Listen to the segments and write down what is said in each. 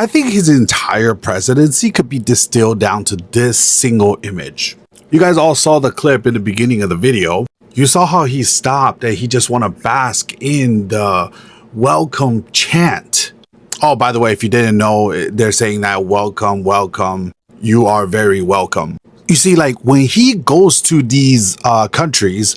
I think his entire presidency could be distilled down to this single image. You guys all saw the clip in the beginning of the video. You saw how he stopped and he just want to bask in the welcome chant. Oh, by the way, if you didn't know, they're saying that welcome, welcome, you are very welcome. You see, like when he goes to these countries,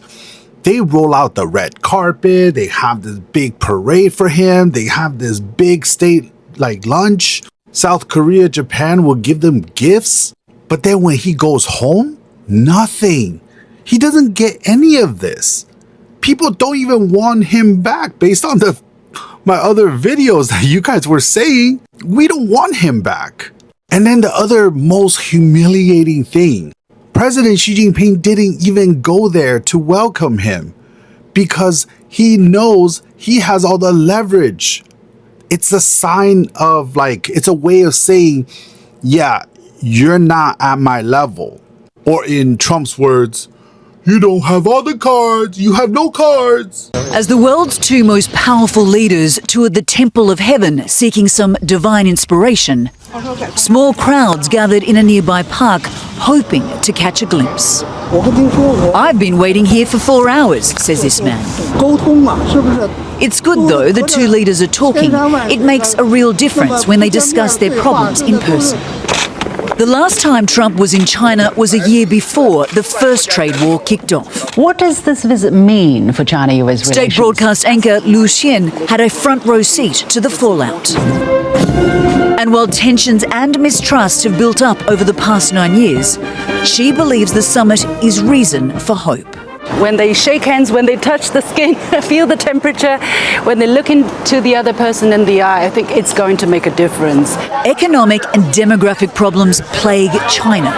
they roll out the red carpet, they have this big parade for him, they have this big state like lunch. South Korea, Japan will give them gifts. But then when he goes home, nothing. He doesn't get any of this. People don't even want him back based on my other videos that you guys were saying. We don't want him back. And then the other most humiliating thing, President Xi Jinping didn't even go there to welcome him because he knows he has all the leverage. It's a sign of like, it's a way of saying, yeah, you're not at my level. Or in Trump's words, you don't have all the cards, you have no cards. As the world's two most powerful leaders toured the Temple of Heaven seeking some divine inspiration, small crowds gathered in a nearby park hoping to catch a glimpse. I've been waiting here for 4 hours, says this man. It's good though the two leaders are talking. It makes a real difference when they discuss their problems in person. The last time Trump was in China was a year before the first trade war kicked off. What does this visit mean for China-US relations? State broadcast anchor Lu Xian had a front row seat to the fallout. And while tensions and mistrust have built up over the past 9 years, she believes the summit is reason for hope. When they shake hands, when they touch the skin, feel the temperature, when they look into the other person in the eye, I think it's going to make a difference. Economic and demographic problems plague China.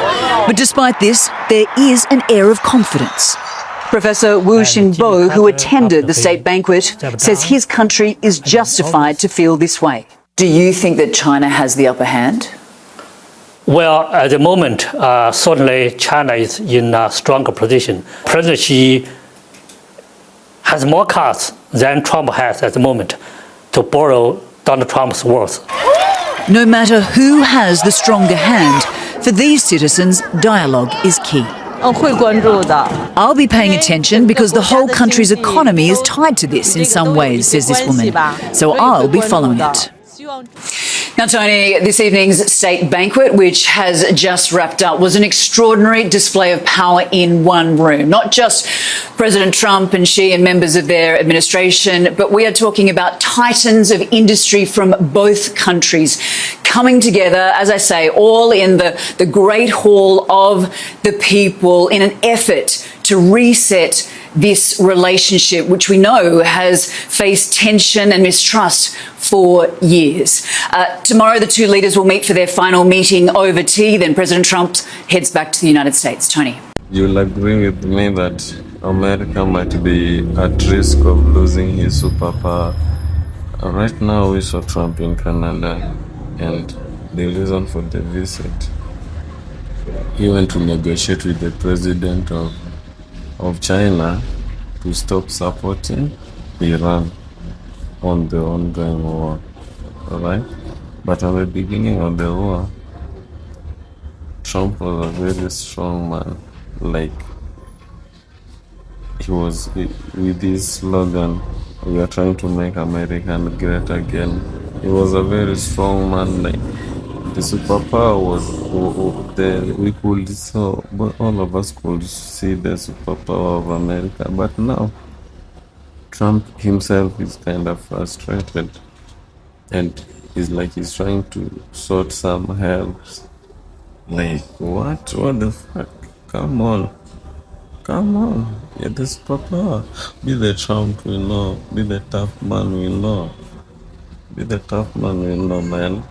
But despite this, there is an air of confidence. Professor Wu Xinbo, who attended the state banquet, says his country is justified to feel this way. Do you think that China has the upper hand? Well, at the moment, certainly China is in a stronger position. President Xi has more cards than Trump has at the moment, to borrow Donald Trump's words. No matter who has the stronger hand, for these citizens, dialogue is key. I'll be paying attention because the whole country's economy is tied to this in some ways, says this woman. So I'll be following it. Now, Tony, this evening's state banquet, which has just wrapped up, was an extraordinary display of power in one room. Not just President Trump and Xi and members of their administration, but we are talking about titans of industry from both countries coming together, as I say, all in the great hall of the people in an effort to reset this relationship, which we know has faced tension and mistrust for years. Tomorrow, the two leaders will meet for their final meeting over tea. Then President Trump heads back to the United States. Tony. You'll agree with me that America might be at risk of losing his superpower. Right now, we saw Trump in Canada, and the reason for the visit, he went to negotiate with the president of China to stop supporting Iran on the ongoing war, alright? But at the beginning of the war, Trump was a very strong man. Like, he was with his slogan, "We are trying to make America great again." He was a very strong man. Like, the superpower was there. We could so, but all of us could see the superpower of America. But now, Trump himself is kind of frustrated, and he's trying to sort some helps. Like, what the fuck? Come on, yeah, the superpower. Be the Trump we know, be the tough man we know, man.